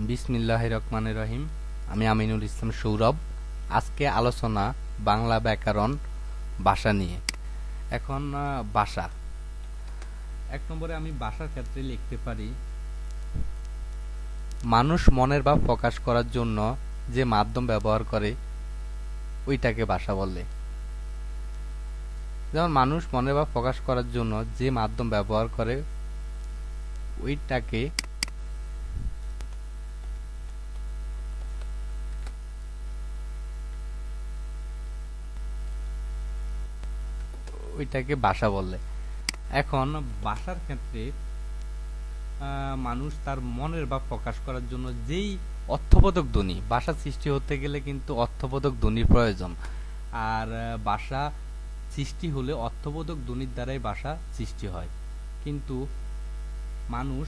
বিসমিল্লাহির রহমানির রহিম। আমি আমিনুল ইসলাম সৌরভ। আজকে আলোচনা বাংলা ব্যাকরণ ভাষা নিয়ে। এখন ভাষা, এক নম্বরে আমি ভাষার ক্ষেত্রে লিখতে পারি মানুষ মনের ভাব প্রকাশ করার জন্য যে মাধ্যম ব্যবহার করে ওইটাকে ভাষা বলে। যেমন মানুষ মনের ভাব প্রকাশ করার জন্য যে মাধ্যম ব্যবহার করে ওইটাকে ভাষা বলে। এখন ভাষার ক্ষেত্রে মানুষ তার মনের ভাব প্রকাশ করার জন্য যেই অর্থবোধক ধ্বনি, ভাষা সৃষ্টি হতে গেলে কিন্তু অর্থবোধক ধ্বনির প্রয়োজন। আর ভাষা সৃষ্টি হলে অর্থবোধক ধ্বনির দ্বারাই ভাষা সৃষ্টি হয়। কিন্তু মানুষ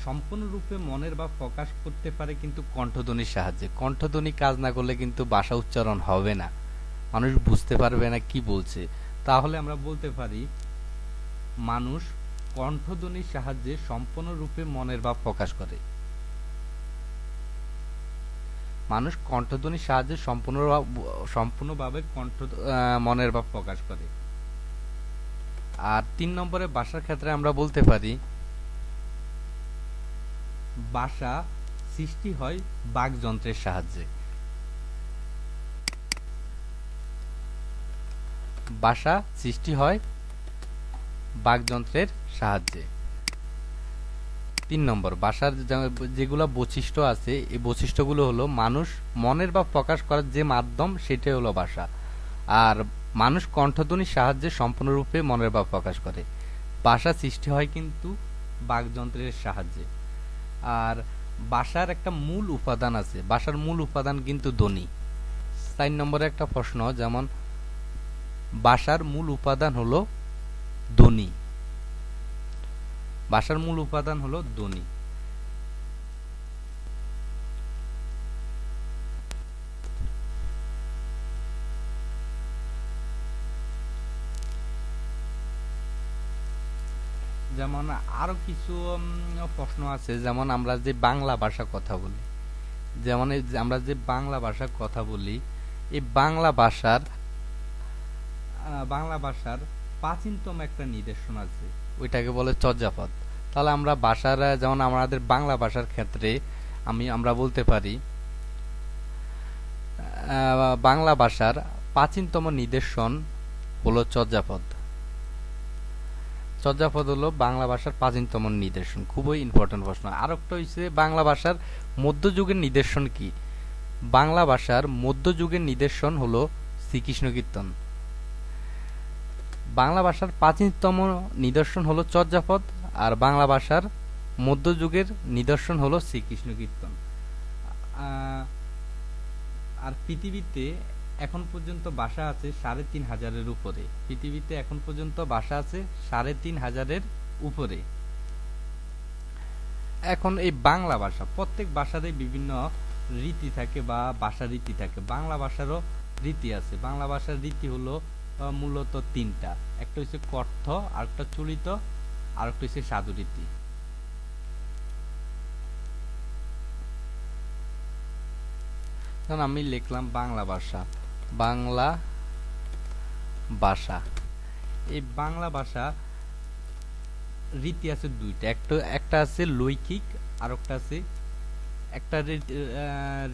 সম্পূর্ণরূপে মনের ভাব প্রকাশ করতে পারে কিন্তু কণ্ঠধ্বনির সাহায্যে। কণ্ঠধ্বনি কাজ না করলে কিন্তু ভাষা উচ্চারণ হবে না, মানুষ বুঝতে পারবে না কি বলছে। তাহলে আমরা বলতে পারি মানুষ কণ্ঠধ্বনির সাহায্যে সম্পূর্ণরূপে মনের ভাব প্রকাশ করে। মানুষ কণ্ঠধ্বনির সাহায্যে সম্পূর্ণভাবে মনের ভাব প্রকাশ করে। আর ৩ নম্বরে ভাষার ক্ষেত্রে আমরা বলতে পারি ভাষা সৃষ্টি হয় বাকযন্ত্রের সাহায্যে। ভাষা সৃষ্টি হয় বাকযন্ত্রের সাহায্যে। ৩ নম্বর, ভাষার যেগুলো বৈশিষ্ট্য আছে, এই বৈশিষ্ট্যগুলো হলো মানুষ মনের ভাব প্রকাশ করার যে মাধ্যম সেটাই হলো ভাষা। আর মানুষ কণ্ঠধ্বনির সাহায্যে সম্পূর্ণরূপে মনের ভাব প্রকাশ করে। ভাষা সৃষ্টি হয় কিন্তু বাকযন্ত্রের সাহায্যে। আর ভাষার একটা মূল উপাদান আছে, ভাষার মূল উপাদান কিন্তু ধ্বনি। ৪ নম্বরে একটা প্রশ্ন, যেমন ভাষার মূল উপাদান হলো ধ্বনি। ভাষার মূল উপাদান হলো ধ্বনি। যেমন আরো কিছু প্রশ্ন আছে, যেমন আমরা যে বাংলা ভাষা কথা বলি, যেমন আমরা যে বাংলা ভাষা কথা বলি, এই বাংলা ভাষার প্রাচীনতম একটা নিদর্শন আছে, ওইটাকে বলে চর্যাপদ। তাহলে আমরা ভাষার, যেমন আমাদের বাংলা ভাষার ক্ষেত্রে আমরা বলতে পারি বাংলা ভাষার প্রাচীনতম নিদর্শন হলো চর্যাপদ। চর্যাপদ হলো বাংলা ভাষার প্রাচীনতম নিদর্শন। খুবই ইম্পর্টেন্ট প্রশ্ন। আরেকটা হচ্ছে বাংলা ভাষার মধ্যযুগের নিদর্শন কি? বাংলা ভাষার মধ্যযুগের নিদর্শন হলো শ্রীকৃষ্ণ কীর্তন। বাংলা ভাষার প্রাচীনতম নিদর্শন হলো চর্যাপদ, আর বাংলা ভাষার মধ্যযুগের নিদর্শন হলো শ্রীকৃষ্ণ কীর্তন। আর পৃথিবীতে এখন পর্যন্ত ভাষা আছে ৩,৫০০-এর উপরে। পৃথিবীতে এখন পর্যন্ত ভাষা আছে ৩,৫০০-এর উপরে। এখন এই বাংলা ভাষা, প্রত্যেক ভাষারই বিভিন্ন রীতি থাকে বা ভাষা রীতি থাকে। বাংলা ভাষারও রীতি আছে। বাংলা ভাষার রীতি হলো মূলত ৩টা। একটা হচ্ছে কথ্য, আরেকটা চলিত, আরেকটা হচ্ছে সাধু রীতি। আমি লিখলাম বাংলা ভাষা। বাংলা ভাষা, এই বাংলা ভাষা রীতি আছে ২টা। একটা আছে লৈখিক, আর একটা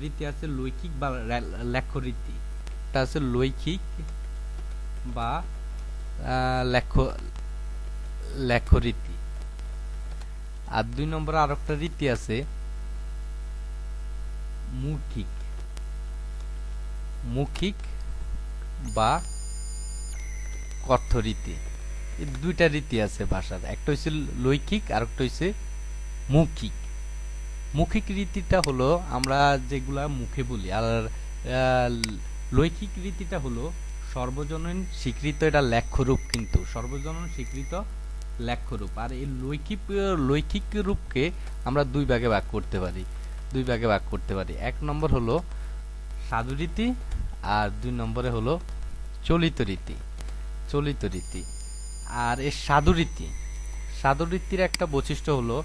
রীতি আছে লৈখিক বা লেখ্য রীতি। একটা আছে লৈখিক বা লেখ্য রীতি। আর ২ নম্বরে আরেকটা রীতি আছে মৌখিক বা কথ্য রীতি। এই ২টা রীতি আছে ভাষার। একটা হচ্ছে লৈখিক, আর একটা হচ্ছে মৌখিক। মৌখিক রীতিটা হলো আমরা যেগুলা মুখে বলি, আর লৈখিক রীতিটা হলো সর্বজনীন স্বীকৃত, এটা লেখ্যরূপ, কিন্তু সর্বজনীন স্বীকৃত লেখ্যরূপ। আর এই লৈখিক রূপকে আমরা দুই ভাগে ভাগ করতে পারি। ১ নম্বর হলো সাধু রীতি, আর ২ নম্বরে হলো চলিত রীতি। আর এই সাধু রীতির একটা বৈশিষ্ট্য হলো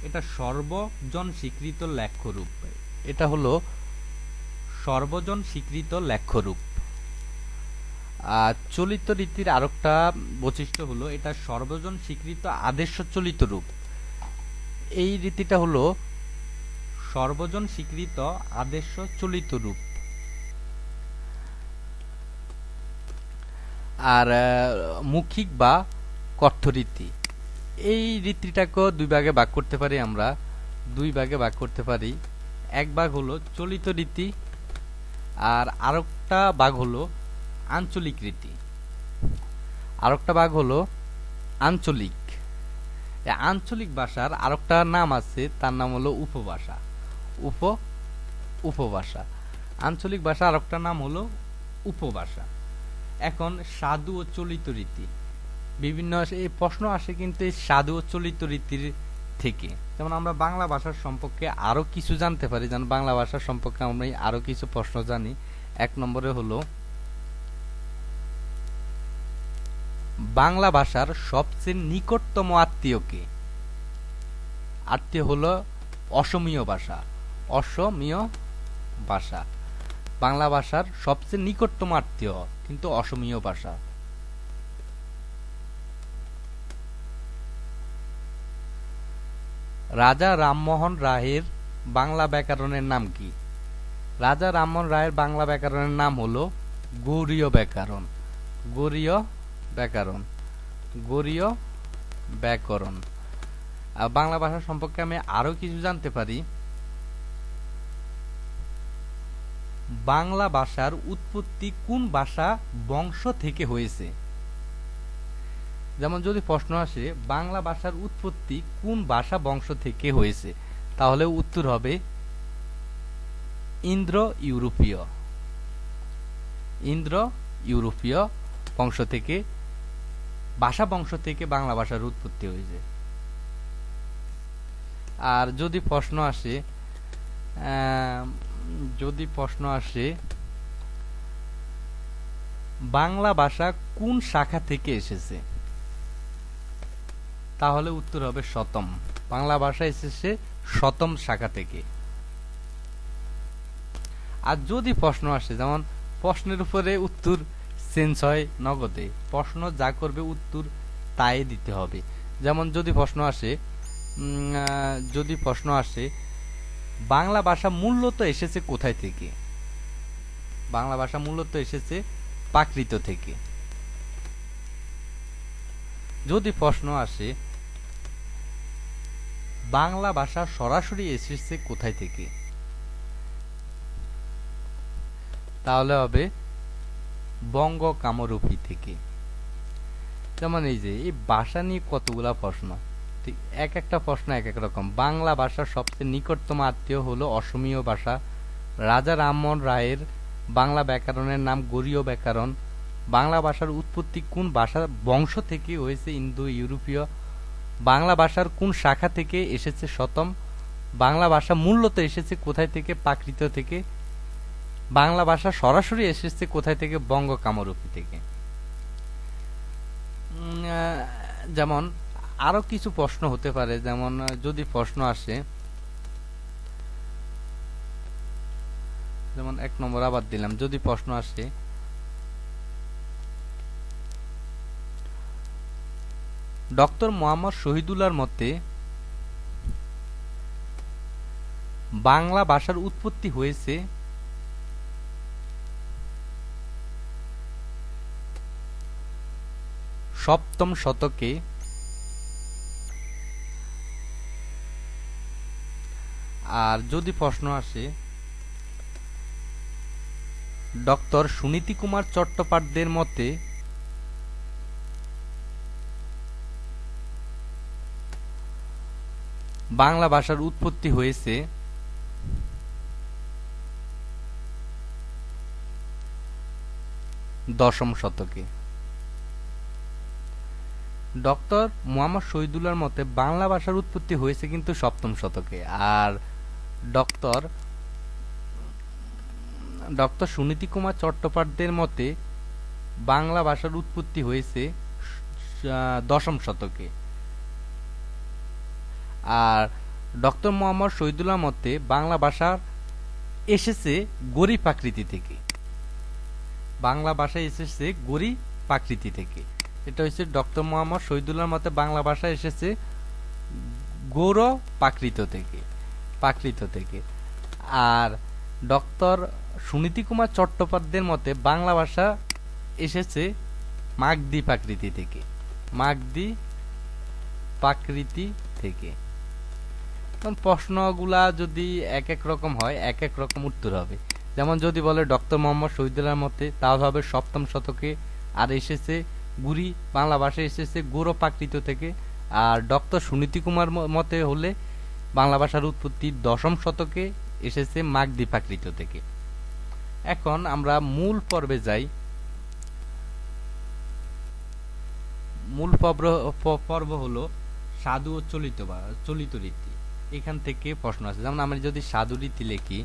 এটা সর্বজন স্বীকৃত লেখ্যরূপ। এটা হলো সর্বজন স্বীকৃত লেখ্যরূপ। আর চলিত রীতির আরেকটা বৈশিষ্ট্য হলো এটা সর্বজন স্বীকৃত আদেশ্য চলিত রূপ। এই রীতিটা হলো সর্বজন স্বীকৃত আদেশ্য চলিত রূপ। আর মৌখিক বা কথ্যরীতি, এই রীতিটাকেও দুই ভাগে ভাগ করতে পারি। আমরা দুই ভাগে ভাগ করতে পারি। এক ভাগ হলো চলিত রীতি, আর আরেকটা ভাগ হলো আঞ্চলিক রীতি। আরেকটা ভাগ হলো আঞ্চলিক। আঞ্চলিক ভাষার আরেকটা নাম আছে, তার নাম হলো উপভাষা। উপভাষা। আঞ্চলিক ভাষা আরেকটা নাম হলো উপভাষা। এখন সাধু ও চলিত রীতি, বিভিন্ন এই প্রশ্ন আসে কিন্তু এই সাধু ও চলিত রীতির থেকে। যেমন আমরা বাংলা ভাষার সম্পর্কে আরো কিছু জানতে পারি, যেমন বাংলা ভাষা সম্পর্কে আমরা আরো কিছু প্রশ্ন জানি। এক নম্বরে হলো বাংলা ভাষার সবচেয়ে নিকটতম আত্মীয় কে? আত্মীয় হলো অসমীয় ভাষা। অসমীয় ভাষা বাংলা ভাষার সবচেয়ে নিকটতম আত্মীয় কিন্তু অসমীয় ভাষা। রাজা রামমোহন রায়ের বাংলা ব্যাকরণের নাম কি? রাজা রামমোহন রায়ের বাংলা ব্যাকরণের নাম হলো গৌড়ীয় ব্যাকরণ। গৌড়ীয় ব্যাকরণ। গৌড়ীয় ব্যাকরণ। বাংলা ভাষা সম্পর্কে আমি আরো কিছু জানতে পারি। বাংলা ভাষার উৎপত্তি কোন ভাষা বংশ থেকে হয়েছে? যেমন যদি প্রশ্ন আসে বাংলা ভাষার উৎপত্তি কোন ভাষা বংশ থেকে হয়েছে, তাহলে উত্তর হবে ইন্দ্র ইউরোপীয়। ইন্দ্র ইউরোপীয় বংশ থেকে, ভাষা বংশ থেকে বাংলা ভাষার উৎপত্তি হয়েছে। আর যদি প্রশ্ন আসে বাংলা ভাষা কোন শাখা থেকে এসেছে, তাহলে উত্তর হবে শতম। বাংলা ভাষা এসেছে শতম শাখা থেকে। আর যদি প্রশ্ন আসে, যেমন প্রশ্নের উপরে উত্তর চেঞ্জ হয় নগদে, প্রশ্ন যা করবে উত্তর তাই দিতে হবে। যেমন যদি প্রশ্ন আসে বাংলা ভাষা মূলত এসেছে কোথায় থেকে? বাংলা ভাষা মূলত এসেছে প্রাকৃত থেকে। যদি প্রশ্ন আসে বাংলা ভাষা সরাসরি এসেছে কোথায় থেকে, তাহলে হবে বঙ্গ কামরূপী থেকে। যেমন এই যে এই ভাষা নিয়ে কতগুলা প্রশ্ন, ঠিক এক একটা প্রশ্ন এক এক রকম। বাংলা ভাষার সবচেয়ে নিকটতম আত্মীয় হলো অসমীয় ভাষা। রাজা রামমোহন রায়ের বাংলা ব্যাকরণের নাম গৌড়ীয় ব্যাকরণ। বাংলা ভাষার উৎপত্তি কোন ভাষা বংশ থেকে হয়েছে? ইন্দো ইউরোপীয়। বাংলা ভাষার কোন শাখা থেকে এসেছে? শতম। বাংলা ভাষা মূলত এসেছে কোথায় থেকে? প্রাকৃত থেকে। বাংলা ভাষা সরাসরি এসেছে কোথায় থেকে? বঙ্গ কামরূপী থেকে। যেমন আরো কিছু প্রশ্ন হতে পারে, যেমন যদি প্রশ্ন আসে, যেমন এক নম্বর আবার দিলাম, যদি প্রশ্ন আসে ডক্টর মোহাম্মদ শহীদুল্লাহর মতে বাংলা ভাষার উৎপত্তি হয়েছে সপ্তম শতকে। আর যদি প্রশ্ন আসে ডক্টর সুনীতি কুমার চট্টোপাধ্যায়ের মতে বাংলা ভাষার উৎপত্তি হয়েছে দশম শতকে। ডক্টর মোহাম্মদ শহীদুল্লাহর মতে বাংলা ভাষার উৎপত্তি হয়েছে কিন্তু সপ্তম শতকে। আর ডক্টর সুনীতি কুমার চট্টোপাধ্যায়ের মতে বাংলা ভাষার উৎপত্তি হয়েছে দশম শতকে। আর ডক্টর মোহাম্মদ শহীদুল্লাহ মতে বাংলা ভাষা এসেছে গরি প্রাকৃতি থেকে। বাংলা ভাষা এসেছে গরি প্রাকৃতি থেকে। এটা হচ্ছে ডক্টর মোহাম্মদ শহীদুল্লাহর মতে বাংলা ভাষা এসেছে গৌর প্রাকৃত থেকে। আর ডক্টর সুনীতি কুমার চট্টোপাধ্যায়ের মতে বাংলা ভাষা এসেছে মাগধী প্রাকৃতি থেকে। প্রশ্নগুলা যদি এক এক রকম হয় এক এক রকম উত্তর হবে। যেমন যদি বলে ডক্টর মোহাম্মদ শহীদুল্লাহর মতে, তাহলে হবে সপ্তম শতকে, আর এসেছে গুরি বাংলা ভাষা এসেছে গৌর প্রাকৃত থেকে। আর ডক্টর সুনীতি কুমার মতে হলে বাংলা ভাষার উৎপত্তি দশম শতকে, এসেছে মাগধী প্রাকৃত থেকে। এখন আমরা মূল পর্বে যাই। মূল পর্ব হলো সাধু ও চলিত রীতি। এখান থেকে প্রশ্ন আছে। যেমন আমরা যদি সাধু রীতি লিখি,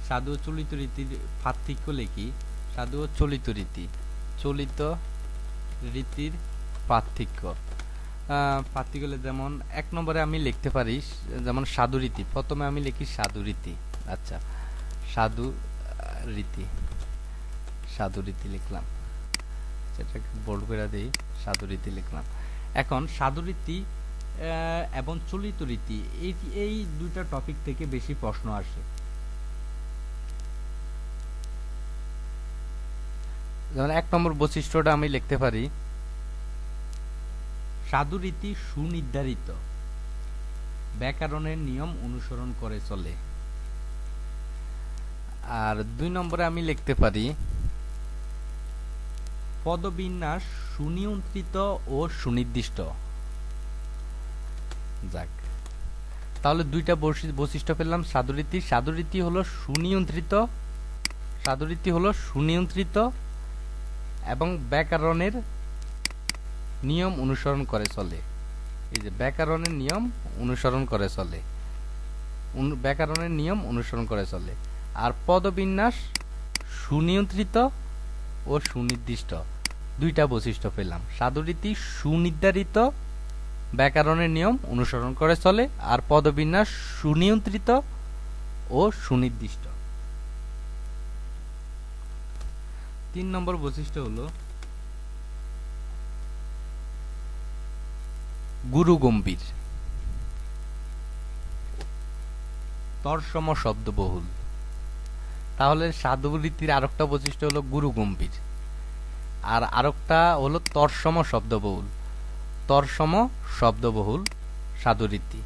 সাধু ও চলিত রীতির পার্থক্য লিখি, সাধু ও চলিত রীতির পার্থক্য যেমন এক নম্বরে আমি লিখতে পারি যেমন সাধু রীতি। প্রথমে আমি লিখি সাধু রীতি। আচ্ছা, সাধু রীতি লিখলাম, সেটাকে বোল্ড করে দেই, সাধু রীতি লিখলাম। এখন সাধু রীতি এবং চলিত রীতি এই দুইটা টপিক থেকে বেশি প্রশ্ন আসে। যেমন এক নম্বর বৈশিষ্ট্যটা আমি লিখতে পারি সাধু রীতি সুনির্ধারিত ব্যাকরণের নিয়ম অনুসরণ করে চলে। আর দুই নম্বরে আমি লিখতে পারি পদবিন্যাস সুনিয়ন্ত্রিত ও সুনির্দিষ্ট। যাক, তাহলে দুইটা বৈশিষ্ট্য পেলাম সাধু রীতি হলো সুনিয়ন্ত্রিত এবং ব্যাকরণের নিয়ম অনুসরণ করে চলে। এই যে ব্যাকরণের নিয়ম অনুসরণ করে চলে। আর পদবিন্যাস সুনিয়ন্ত্রিত ও সুনির্দিষ্ট, দুইটা বৈশিষ্ট্য পেলাম। সাধু রীতি সুনির্ধারিত ব্যাকরণের নিয়ম অনুসরণ করে চলে, আর পদবিন্যাস সুনিয়ন্ত্রিত ও সুনির্দিষ্ট। 3 নম্বর বৈশিষ্ট্য হলো গুরু গম্ভীর, তৎসম শব্দবহুল। তাহলে সাধু রীতির আরেকটা বৈশিষ্ট্য হলো গুরু গম্ভীর, আর আরেকটা হলো তৎসম শব্দবহুল সাধু রীতি।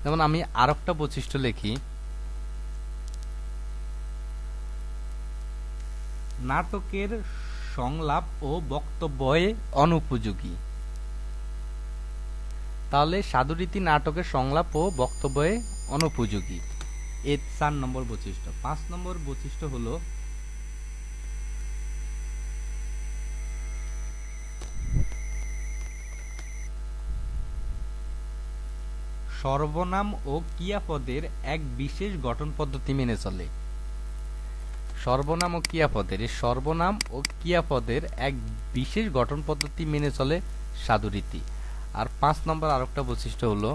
যেমন আমি আরেকটা বৈশিষ্ট্য লিখি নাটকের সংলাপ ও বক্তব্যে অনুপযোগী। তাহলে সাধু রীতি নাটকের সংলাপ ও বক্তব্যে অনুপযোগী, এর 4 নম্বর বৈশিষ্ট্য। 5 নম্বর বৈশিষ্ট্য হলো সর্বনাম ও ক্রিয়াপদের এক বিশেষ গঠন পদ্ধতি মেনে চলে। সর্বনাম ও ক্রিয়াপদের এক বিশেষ গঠন পদ্ধতি মেনে চলে সাধু রীতি। আর 5 নম্বর আরেকটা বৈশিষ্ট্য হলো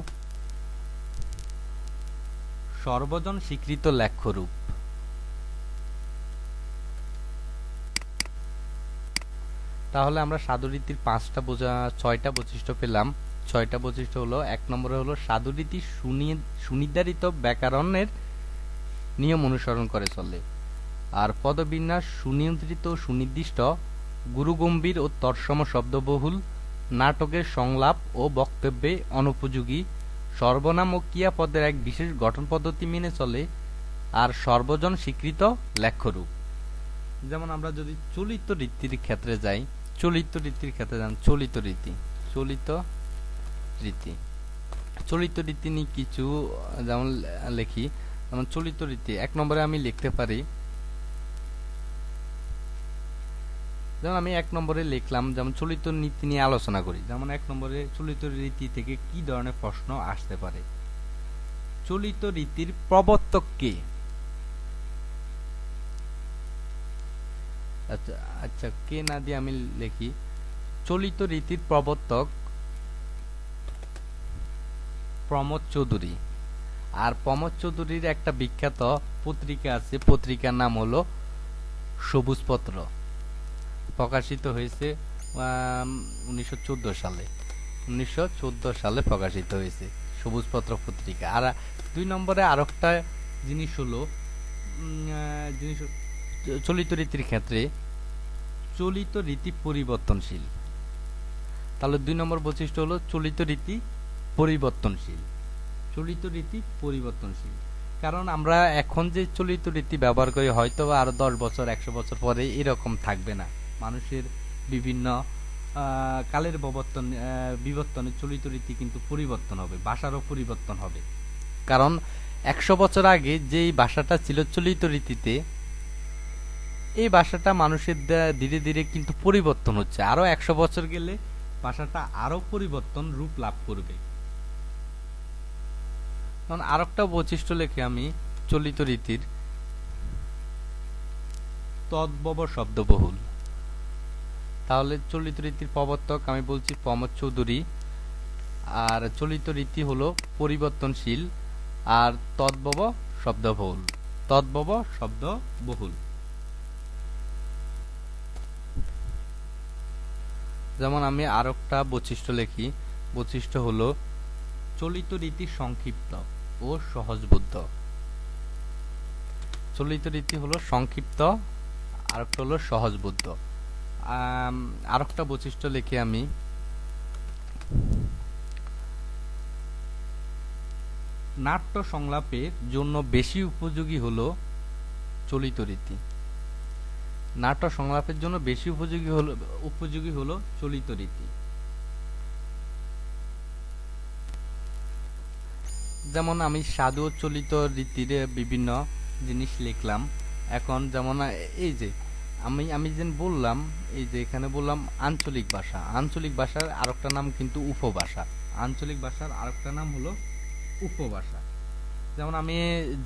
সর্বজন স্বীকৃত লেখ্যরূপ। তাহলে আমরা সাধু রীতির 6টা বৈশিষ্ট্য পেলাম। 6টা বৈশিষ্ট্য হলো, 1 নম্বরে হলো সাধু রীতি সুনির্ধারিত ব্যাকরণের নিয়ম অনুসরণ করে চলে, আর পদবিন্যাস সুনিয়ন্ত্রিত ও সুনির্দিষ্ট, গুরুগম্ভীর ও তৎসম শব্দবহুল, নাটকের সংলাপ ও বক্তব্যে অনুপযোগী, সর্বনাম ও ক্রিয়াপদের এক বিশেষ গঠন পদ্ধতি মেনে চলে, আর সর্বজন স্বীকৃত লেখ্যরূপ। যেমন আমরা যদি চলিত রীতির ক্ষেত্রে যাই, চলিত রীতি নিয়ে কিছু যেমন লিখি। যেমন চলিত রীতি 1 নম্বরে আমি লিখতে পারি, যেমন আমি 1 নম্বরে লিখলাম যেমন চলিত নীতি নিয়ে আলোচনা করি। যেমন 1 নম্বরে চলিত রীতি থেকে কি ধরনের প্রশ্ন আসতে পারে। চলিত রীতির প্রবর্তক কে? আচ্ছা, কে না দিয়ে আমি লিখি চলিত রীতির প্রবর্তক প্রমোদ চৌধুরী। আর প্রমোদ চৌধুরীর একটা বিখ্যাত পত্রিকা আছে, পত্রিকার নাম হলো সবুজপত্র, প্রকাশিত হয়েছে 1914 সালে। 1914 সালে প্রকাশিত হয়েছে সবুজপত্র পত্রিকা। আর 2 নম্বরে আরেকটা জিনিস হলো চলিত রীতির ক্ষেত্রে চলিত রীতি পরিবর্তনশীল। তাহলে 2 নম্বর বৈশিষ্ট্য হলো চলিত রীতি পরিবর্তনশীল। চলিত রীতি পরিবর্তনশীল, কারণ আমরা এখন যে চলিত রীতি ব্যবহার করি হয়তো আরো 10 বছর 100 বছর পরে এরকম থাকবে না। মানুষের বিভিন্ন কালের বিবর্তনে চলিত রীতি কিন্তু পরিবর্তন হবে, ভাষারও পরিবর্তন হবে। কারণ 100 বছর আগে যেই ভাষাটা ছিল চলিত রীতিতে, এই ভাষাটা মানুষের ধীরে ধীরে কিন্তু পরিবর্তন হচ্ছে। আরো 100 বছর গেলে ভাষাটা আরো পরিবর্তন রূপ লাভ করবে। কারণ আরেকটা বৈশিষ্ট্য লেখে আমি চলিত রীতির, তদ্ভব শব্দবহুল। তাহলে চলিত রীতির প্রবর্তক আমি বলছি প্রমোদ চৌধুরী, আর চলিত রীতি হলো পরিবর্তনশীল, আর তদ্ভব শব্দবহুল। তদ্ভব শব্দবহুল। যেমন আমি আরেকটা বৈশিষ্ট্য লিখি, বৈশিষ্ট্য হলো চলিত রীতি সংক্ষিপ্ত ও সহজবোধ্য। চলিত রীতি হলো সংক্ষিপ্ত, আরেকটা হলো সহজবোধ্য। আরেকটা বৈশিষ্ট্য লিখি আমি, নাট্য সংলাপের জন্য বেশি উপযোগী হলো চলিত রীতি। নাট্য সংলাপের জন্য বেশি উপযোগী হলো চলিত রীতি। যেমন আমি সাধু চলিত রীতির বিভিন্ন জিনিস লিখলাম। এখন যেমন এই যে আমি যেন বললাম, এই যে এখানে বললাম আঞ্চলিক ভাষা। আঞ্চলিক ভাষার আরেকটা নাম কিন্তু উপভাষা। আঞ্চলিক ভাষার আরেকটা নাম হলো উপভাষা। যেমন আমি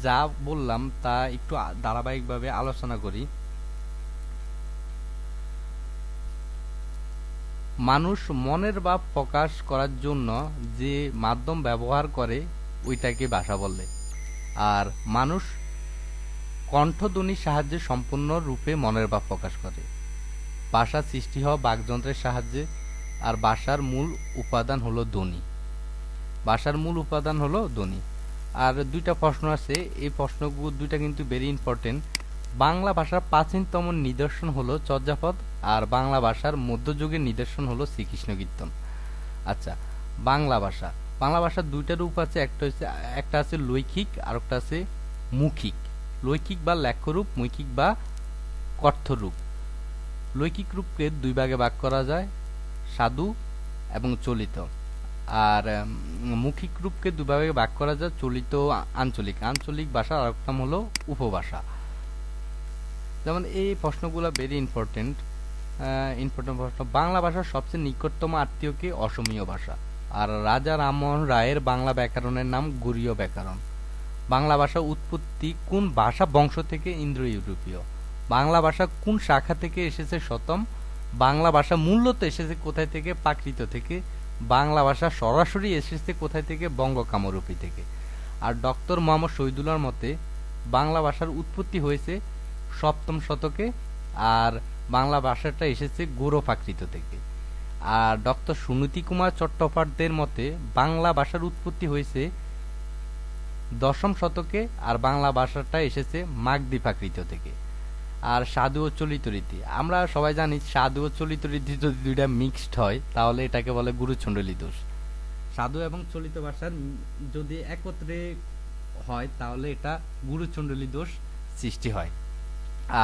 যা বললাম তা একটু ধারাবাহিকভাবে আলোচনা করি। মানুষ মনের ভাব প্রকাশ করার জন্য যে মাধ্যম ব্যবহার করে ওইটাকে ভাষা বলে। আর মানুষ কণ্ঠধ্বনির সাহায্যে সম্পূর্ণ রূপে মনের ভাব প্রকাশ করে। ভাষা সৃষ্টি হওয়া বাকযন্ত্রের সাহায্যে, আর ভাষার মূল উপাদান হলো ধ্বনি। ভাষার মূল উপাদান হলো ধ্বনি। আর 2টা প্রশ্ন আছে, এই প্রশ্নগুলো 2টা কিন্তু ভেরি ইম্পর্টেন্ট। বাংলা ভাষার প্রাচীনতম নিদর্শন হলো চর্যাপদ, আর বাংলা ভাষার মধ্যযুগের নিদর্শন হলো শ্রীকৃষ্ণ কীর্তন। আচ্ছা, বাংলা ভাষা। বাংলা ভাষার 2টা রূপ আছে, একটা আছে লৈখিক, আর একটা আছে মৌখিক। লৈখিক বা লেখ্যরূপ, মৌখিক বা কথ্যরূপ। লৈখিক রূপকে 2 ভাগে ভাগ করা যায়, সাধু এবং চলিত। আর মৌখিক রূপকে 2 ভাগে ভাগ করা যায়, চলিত ও আঞ্চলিক। আঞ্চলিক ভাষার আরেকটা নাম হলো উপভাষা। যেমন এই প্রশ্নগুলো ভেরি ইম্পর্টেন্ট প্রশ্ন। বাংলা ভাষার সবচেয়ে নিকটতম আত্মীয়কে অসমীয় ভাষা। আর রাজা রামমোহন রায়ের বাংলা ব্যাকরণের নাম গরীয় ব্যাকরণ। বাংলা ভাষার উৎপত্তি কোন ভাষা বংশ থেকে? ইন্দো ইউরোপীয়। বাংলা ভাষা কোন শাখা থেকে এসেছে? শতম। বাংলা ভাষা মূলত এসেছে কোথায় থেকে? প্রাকৃত থেকে। বাংলা ভাষা সরাসরি এসেছে কোথায় থেকে? বঙ্গ কামরূপী থেকে। আর ডক্টর মোহাম্মদ শহীদুল্লাহর মতে বাংলা ভাষার উৎপত্তি হয়েছে 7ম শতকে, আর বাংলা ভাষাটা এসেছে গৌড় প্রাকৃত থেকে। আর ডক্টর সুনীতি কুমার চট্টোপাধ্যায়ের মতে বাংলা ভাষার উৎপত্তি হয়েছে 10ম শতকে, আর বাংলা ভাষাটা এসেছে মাগধী প্রাকৃত থেকে। আর সাধু ও চলিত রীতি, আমরা সবাই জানি সাধু ও চলিত রীতি যদি 2টা মিক্সড হয় তাহলে এটাকে বলে গুরুচণ্ডলী দোষ। সাধু এবং চলিত ভাষার যদি একত্রে হয় তাহলে এটা গুরুচণ্ডলী দোষ সৃষ্টি হয়।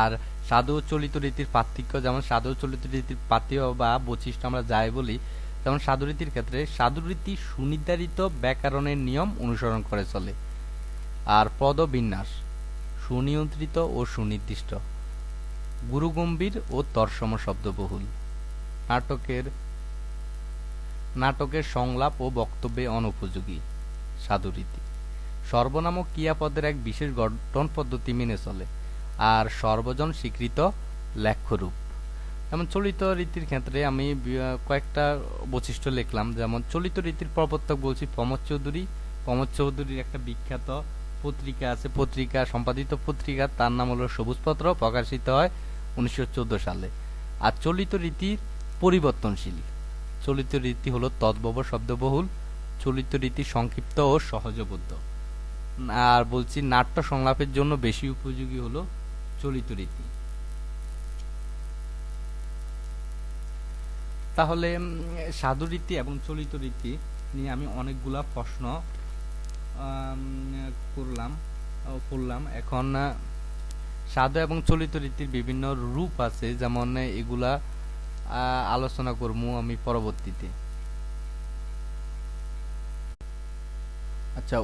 আর সাধু ও চলিত রীতির পার্থক্য, যেমন সাধু ও চলিত রীতির পার্থক্য বা বৈশিষ্ট্য আমরা যাই বলি, যেমন সাধু রীতির ক্ষেত্রে সাধু রীতি সুনির্ধারিত ব্যাকরণের নিয়ম অনুসরণ করে চলে। আর পদবিন্যাস সুনিয়ন্ত্রিত ও সুনির্দিষ্ট, গুরুগম্ভীর ও তর্সম শব্দবহুল। নাটকের সংলাপ ও বক্তব্যে অনুপযোগী সাধু রীতি। সর্বনাম ও ক্রিয়াপদের এক বিশেষ গঠন পদ্ধতি মেনে চলে। আর সর্বজন স্বীকৃত লেখ্যরূপ। যেমন চলিত রীতির ক্ষেত্রে আমি কয়েকটা বৈশিষ্ট্য লিখলাম। যেমন চলিত রীতির প্রবর্তক বলছি প্রমোদ চৌধুরী, প্রমোদ চৌধুরীর একটা বিখ্যাত পত্রিকা আছে, পত্রিকা সম্পাদিত পত্রিকা, তার নাম হলো সবুজপত্র, প্রকাশিত হয় 1914 সালে। আর চলিত রীতির পরিবর্তনশীল। চলিত রীতি হলো তদ্ভব শব্দবহুল, চলিত রীতি সংক্ষিপ্ত ও সহজবোধ্য। আর বলছি নাট্য সংলাপের জন্য বেশি উপযোগী হলো চলিত রীতি। তাহলে সাধু রীতি এবং চলিত রীতি নিয়ে আমি অনেকগুলা প্রশ্ন করলাম। এখন সাধু এবং চলিত রীতির বিভিন্ন রূপ আছে, যেমন এগুলা আলোচনা করবো আমি পরবর্তীতে। আচ্ছা,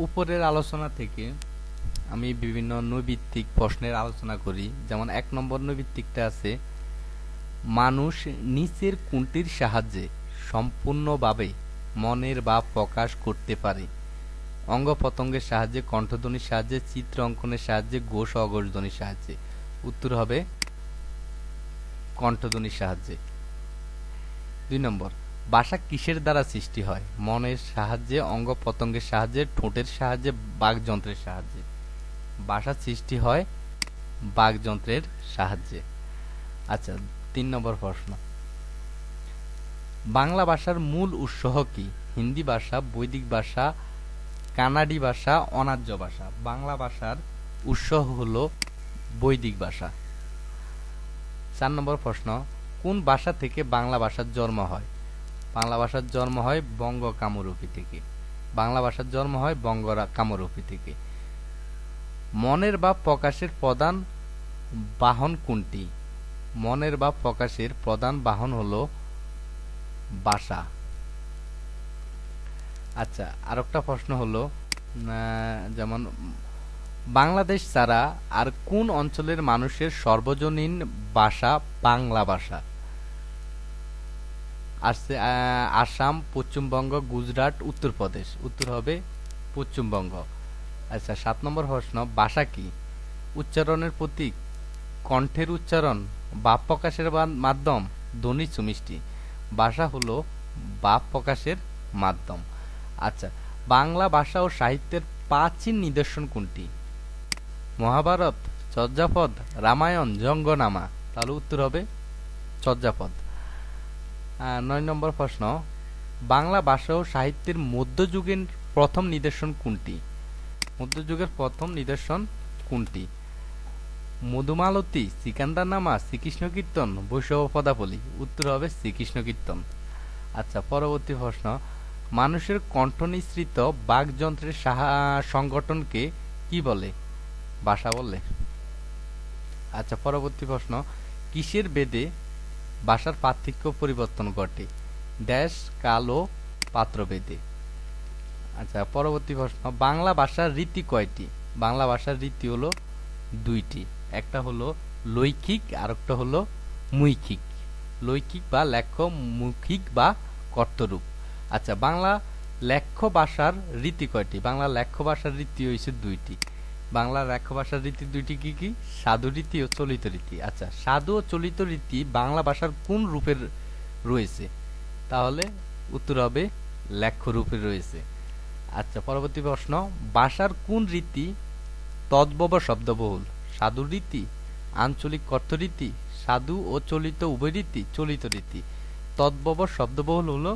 উপরের আলোচনা থেকে আমি বিভিন্ন নৈবিত্তিক প্রশ্নের আলোচনা করি। যেমন 1 নম্বর নৈবিত্তিকটা আছে, মানুষ নিচের কোনটির সাহায্যে সম্পূর্ণভাবে মনের ভাব প্রকাশ করতে পারে? অঙ্গ প্রত্যঙ্গের সাহায্যে, কণ্ঠধ্বনির সাহায্যে, চিত্র অঙ্কনের সাহায্যে, ঘোষ অঘোষ ধ্বনির সাহায্যে। উত্তর হবে কণ্ঠধ্বনির সাহায্যে। 2 নম্বর, ভাষা কিসের দ্বারা সৃষ্টি হয়? মনের সাহায্যে, অঙ্গ প্রত্যঙ্গের সাহায্যে, ঠোঁটের সাহায্যে, বাকযন্ত্রের সাহায্যে। ভাষা সৃষ্টি হয় বাকযন্ত্রের সাহায্যে। আচ্ছা, 3 নম্বর প্রশ্ন, বাংলা ভাষার মূল উৎস কি? হিন্দি ভাষা, বৈদিক ভাষা, কানাডি ভাষা, অনার্য ভাষা। বাংলা ভাষার উৎস হলো বৈদিক ভাষা। 4 নম্বর প্রশ্ন, কোন ভাষা থেকে বাংলা ভাষার জন্ম হয়? বাংলা ভাষার জন্ম হয় বঙ্গ কামরূপী থেকে। বাংলা ভাষার জন্ম হয় বঙ্গ কামরূপী থেকে। মনের ভাব প্রকাশের প্রধান বাহন কোনটি? মনের ভাব প্রকাশের প্রধান বাহন হলো ভাষা। আচ্ছা, আরেকটা প্রশ্ন হলো, যেমন বাংলাদেশ ছাড়া আর কোন অঞ্চলের মানুষের সর্বজনীন ভাষা বাংলা ভাষা? আসছে আসাম, পশ্চিমবঙ্গ, গুজরাট, উত্তরপ্রদেশ। উত্তর হবে পশ্চিমবঙ্গ। আচ্ছা, 7 নম্বর প্রশ্ন, ভাষা কি? উচ্চারণের প্রতীক, কণ্ঠের উচ্চারণ, ভাব প্রকাশের মাধ্যম, ধ্বনি সুমিষ্টি। ভাষা হলো ভাব প্রকাশের মাধ্যম। আচ্ছা, বাংলা ভাষা ও সাহিত্যের প্রাচীন নিদর্শন কোনটি? মহাভারত, চর্যাপদ, রামায়ণ, জঙ্গনামা। তাহলে উত্তর হবে চর্যাপদ। 9 নম্বর প্রশ্ন, বাংলা ভাষা ও সাহিত্যের মধ্যযুগের প্রথম নিদর্শন কোনটি? মধ্যযুগের প্রথম নিদর্শন কোনটি? মধুমালতী, সিকান্দারনামা, শ্রীকৃষ্ণ কীর্তন, বৈষ্ণব পদাবলী। উত্তর হবে শ্রীকৃষ্ণ কীর্তন। আচ্ছা, পরবর্তী প্রশ্ন, মানুষের কণ্ঠ নিঃসৃত বাকযন্ত্রের সংগঠনকে কি বলে? ভাষা বলে। আচ্ছা, পরবর্তী প্রশ্ন, কিসের বেদে ভাষার পার্থক্য পরিবর্তন ঘটে? দেশ, কাল ও পাত্রভেদে। আচ্ছা, পরবর্তী প্রশ্ন, বাংলা ভাষার রীতি কয়টি? বাংলা ভাষার রীতি হলো 2টি। একটা হলো লৈখিক, আর একটা হলো মৌখিক। লৈখিক বা লেখ্য, মৌখিক বা কর্তরূপ। আচ্ছা, বাংলা লেখ্য ভাষার রীতি কয়টি? বাংলা লেখ্য ভাষার রীতি হয়েছে 2টি। বাংলা লেখ্য ভাষার রীতি 2টি কি কি? সাধু রীতি ও চলিত রীতি। আচ্ছা, সাধু ও চলিত রীতি বাংলা ভাষার কোন রূপের রয়েছে? তাহলে উত্তর হবে লেখ্য রূপে রয়েছে। আচ্ছা, পরবর্তী প্রশ্ন, ভাষার কোন রীতি তদ্ভব শব্দবহুল? সাধু রীতি, আঞ্চলিক অর্থরীতি, সাধু ও চলিত উভয় রীতি, চলিত রীতি। তদ্ভব শব্দবহুল হলো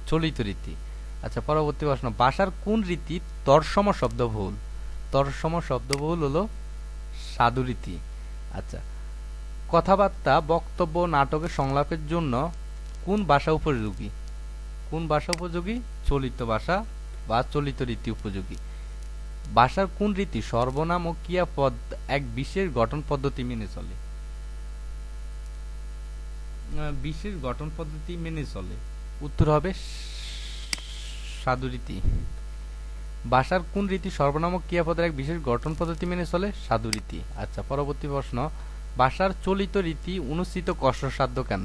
চলিত রীতি। আচ্ছা, পরবর্তী প্রশ্ন, ভাষার কোন রীতি তৎসম শব্দবহুল? তৎসম শব্দবহুল হলো সাধু রীতি। আচ্ছা, কথাবার্তা, বক্তব্য, নাটকের সংলাপের জন্য কোন ভাষা উপযোগী? কোন ভাষা উপযোগী? চলিত ভাষা বা চলিত রীতি উপযোগী। ভাষার কোন রীতি সর্বনাম ও ক্রিয়াপদ এক বিশেষ গঠন পদ্ধতি মেনে চলে? বিশেষ গঠন পদ্ধতি মেনে চলে। উত্তর হবে সাধু রীতি। ভাষার কোন রীতি সর্বনাম ও ক্রিয়াপদের এক বিশেষ গঠন পদ্ধতি মেনে চলে? সাধু রীতি। আচ্ছা, পরবর্তী প্রশ্ন, ভাষার চলিত রীতি অনুসৃত কষ্টসাধ্য কেন?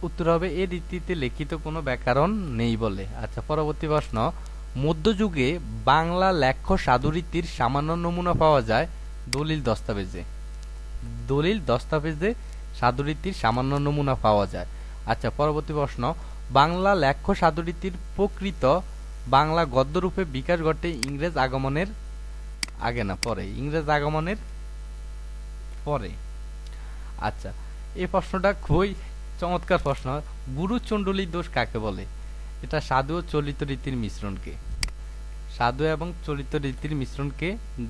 উত্তর হবে এই রীতিতে লিখিত কোনো ব্যাকরণ নেই বলে। আচ্ছা, পরবর্তী প্রশ্ন, মধ্যযুগে বাংলা লেখ্য সাধু রীতির সামান্য নমুনা পাওয়া যায় দলিল দস্তাবেজে। দলিল দস্তাবেজে সাধু রীতির সামান্য নমুনা পাওয়া যায়। আচ্ছা, পরবর্তী প্রশ্ন, বাংলা লেখ্য সাধু রীতির প্রকৃত বাংলা গদ্যরূপে বিকাশ ঘটে ইংরেজ আগমনের আগে না পরে? ইংরেজ আগমনের পরে। আচ্ছা, এই প্রশ্নটা খুবই চমৎকার প্রশ্ন। গুরুচণ্ডলী দোষ কাকে বলে? এটা সাধু ও চলিত রীতির মিশ্রণকে, সাধু এবং চলিত রীতির মিশ্রণকে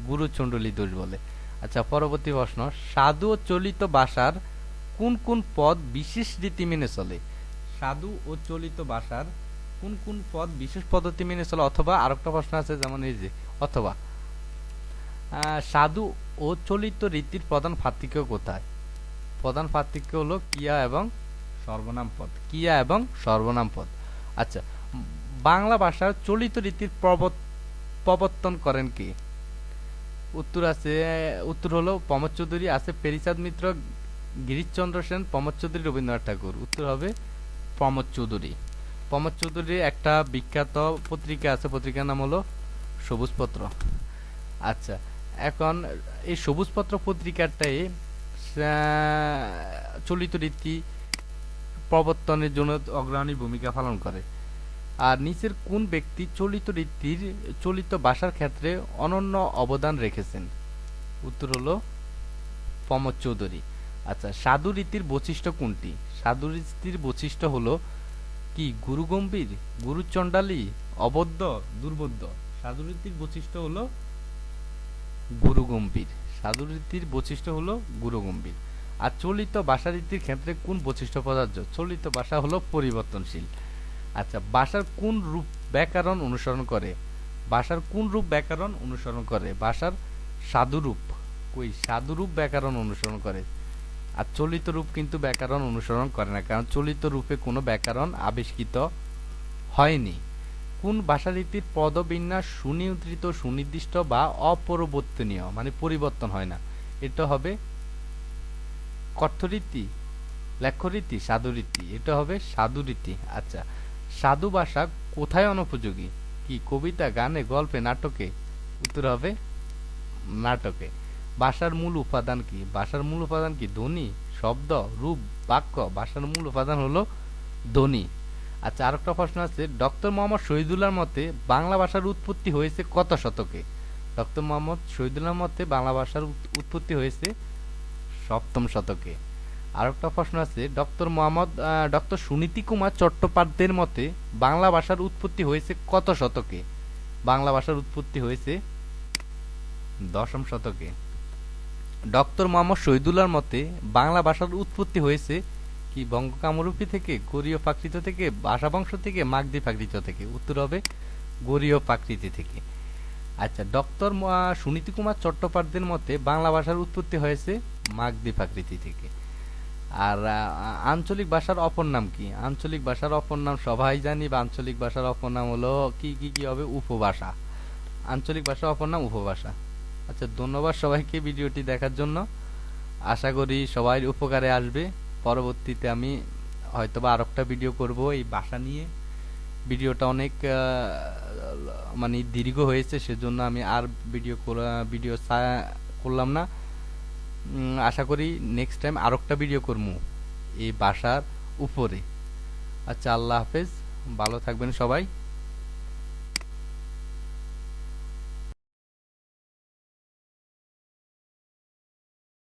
গুরুচণ্ডলী দোষ বলে। আচ্ছা, পরবর্তী প্রশ্ন, সাধু ও চলিত ভাষার কোন কোন পদ বিশেষ রীতি মেনে চলে? সাধু ও চলিত ভাষার কোন কোন পদ বিশেষ পদ্ধতি মেনে চলে? অথবা আরেকটা প্রশ্ন আছে, যেমন এই যে অথবা সাধু ও চলিত রীতির প্রধান পার্থক্য কোথায়? প্রধান পার্থক্য হলো ক্রিয়া এবং সর্বনাম পদ, ক্রিয়া এবং সর্বনাম পদ। আচ্ছা, বাংলা ভাষার চলিত রীতির প্রবর্তন করেন কে? উত্তর হলো প্রমোদ চৌধুরী, আছে পেরিচাঁদ মিত্র, গিরিশচন্দ্র সেন, প্রমোদ চৌধুরী, রবীন্দ্রনাথ ঠাকুর। উত্তর হবে প্রমোদ চৌধুরী। প্রমোদ চৌধুরীর একটা বিখ্যাত পত্রিকা আছে, পত্রিকার নাম হলো সবুজপত্র। আচ্ছা, এখন এই সবুজপত্র পত্রিকাটাই চলিত রীতি প্রবর্তনের জন্য অগ্রণী ভূমিকা পালন করে। আর নিচের কোন ব্যক্তি চলিত রীতির চলিত ভাষার ক্ষেত্রে অনন্য অবদান রেখেছেন? উত্তর হলো প্রমোদ চৌধুরী। আচ্ছা, সাধু রীতির বৈশিষ্ট্য কোনটি? সাধু রীতির বৈশিষ্ট্য হলো কি? গুরুগম্ভীর, গুরুচণ্ডালী, অবদ্ধ, দুর্বোধ্য। সাধু রীতির বৈশিষ্ট্য হলো গুরুগম্ভীর। সাধু রীতির বৈশিষ্ট্য হলো গুরুগম্ভীর। আর চলিত ভাষা রীতির ক্ষেত্রে কোন বৈশিষ্ট্য প্রযোজ্য? চলিত ভাষা হলো পরিবর্তনশীল। আচ্ছা, ভাষার কোন রূপ ব্যাকরণ অনুসরণ করে? ভাষার কোন রূপ ব্যাকরণ অনুসরণ করে? ভাষার সাধুরূপ। কই? সাধুরূপ ব্যাকরণ অনুসরণ করে। আর চলিত রূপ কিন্তু ব্যাকরণ অনুসরণ করে না, কারণ চলিত রূপে কোনো ব্যাকরণ আবিষ্কৃত হয়নি। কোন ভাষারীতির পদবিন্যাস সুনিয়ন্ত্রিত, সুনির্দিষ্ট বা অপরিবর্তনীয়, মানে পরিবর্তন হয় না? এটা হবে কথ্যরীতি, লেখ্যরীতি, সাধুরীতি। এটা হবে সাধুরীতি। আচ্ছা, সাধু ভাষা কোথায় অনুপযোগী? কি? কবিতা, গানে, গল্পে, নাটকে? উত্তর হবে নাটকে। ভাষার মূল উপাদান কি? ভাষার মূল উপাদান কি? ধ্বনি, শব্দ, রূপ, বাক্য। ভাষার মূল উপাদান হলো ধ্বনি। আচ্ছা, আরেকটা প্রশ্ন আছে, ডক্টর মোহাম্মদ শহীদুল্লাহর মতে বাংলা ভাষার উৎপত্তি হয়েছে কত শতকে? ডক্টর মোহাম্মদ শহীদুল্লাহর মতে বাংলা ভাষার উৎপত্তি হয়েছে 7ম শতকে। আরেকটা প্রশ্ন আছে, ডক্টর সুনীতি কুমার চট্টোপাধ্যায়ের মতে বাংলা ভাষার উৎপত্তি হয়েছে কত শতকে? বাংলা ভাষার উৎপত্তি হয়েছে 10ম শতকে। ডক্টর মোহাম্মদ শহীদুল্লাহর মতে বাংলা ভাষার উৎপত্তি হয়েছে কি? বঙ্গকামরূপী থেকে, গরীয় প্রাকৃত থেকে, ভাষা বংশ থেকে, মাগধী প্রাকৃত থেকে? উত্তর হবে গরীয় প্রাকৃতি থেকে। আচ্ছা, ডক্টর সুনীতি কুমার চট্টোপাধ্যায়ের মতে বাংলা ভাষার উৎপত্তি হয়েছে মাগধী প্রাকৃতি থেকে। আর আঞ্চলিক ভাষার অপর নাম কি? আঞ্চলিক ভাষার অপর নাম সবাই জানি, বা আঞ্চলিক ভাষার অপর নাম হলো কি কি কি হবে? উপভাষা। আঞ্চলিক ভাষার অপর নাম উপভাষা। আচ্ছা, ধন্যবাদ সবাইকে ভিডিওটি দেখার জন্য। আশা করি সবাই উপকারে আসবে। পরবর্তীতে আমি হয়তোবা আরেকটা ভিডিও করব এই ভাষা নিয়ে। ভিডিওটা অনেক মানে দীর্ঘ হয়েছে, সেজন্য আমি আর ভিডিও করলাম না। আশা করি নেক্সট টাইম আরেকটা ভিডিও করব এই ভাষার উপরে। আচ্ছা, আল্লাহ হাফেজ, ভালো থাকবেন সবাই।